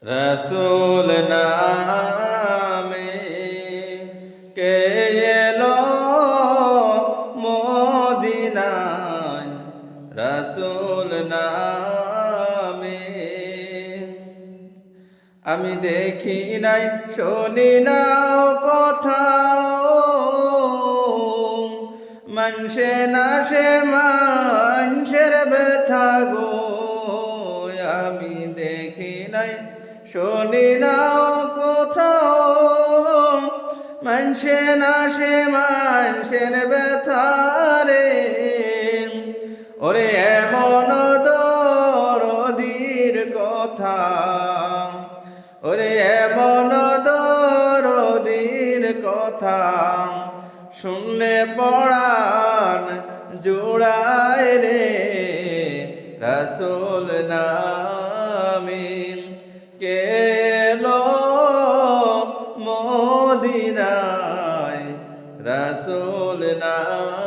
রসুল নামে কে এলো মদিনায় রসুল নামে আমি দেখি নাই শুনি নাও কোথাও মানুষে না সে মানুষের ব্যথা গো আমি দেখি নাই শুনি নাও কোথাও মানুষে না সে মানুষের ব্যথা রে ওরে এমন দরদির কথা ওরে এমন দরদির কথা শুনলে পড়ান জোড়ায় রে রসুল নামে কে এলো মদিনায় রসুল নামে